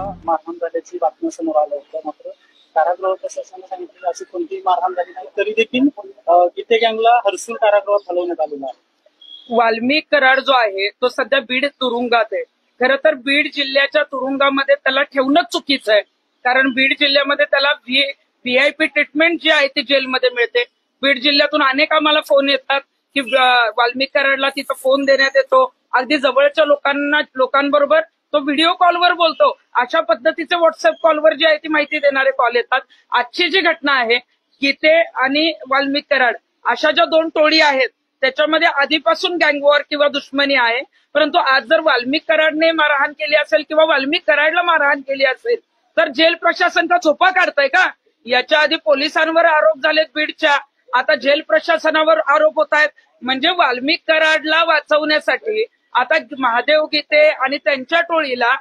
गीतेला मारहाण झाल्याची बातमी समोर आलं होतं. मात्र कारागृह प्रशासनाने सांगितलं अशी कोणतीही मारहाण झाली नाही, तरी देखील गीते गँगला हर्सूल कारागृहात हलवण्यात आलेलं आहे. वाल्मिक कराड जो आहे तो सध्या बीड तुरुंगात आहे. खरं तर बीड जिल्ह्याच्या तुरुंगामध्ये त्याला ठेवणंच चुकीचं आहे, कारण बीड जिल्ह्यामध्ये त्याला व्हीआयपी ट्रीटमेंट जी आहे ती जेलमध्ये मिळते. बीड जिल्ह्यातून अनेक आम्हाला फोन येतात की वाल्मिक कराडला तिथं फोन देण्यात येतो, अगदी जवळच्या लोकांबरोबर तो व्हिडिओ कॉलवर बोलतो. अशा पद्धतीचे व्हॉट्सअप कॉलवर जी आहे ती माहिती देणारे कॉल येतात. आजची जी घटना आहे गीते आणि वाल्मिक कराड अशा ज्या दोन टोळी आहेत त्याच्यामध्ये आधीपासून गँगवॉर किंवा दुश्मनी आहे. परंतु आज जर वाल्मिक कराडने मारहाण केली असेल किंवा वाल्मिक कराडला मारहाण केली असेल तर जेल प्रशासन का झोपा काढतंय का? याच्या आधी पोलिसांवर आरोप झालेत बीडच्या, आता जेल प्रशासनावर आरोप होत आहेत. म्हणजे वाल्मिक कराडला वाचवण्यासाठी आता महादेव गीते आणि त्यांच्या टोळीला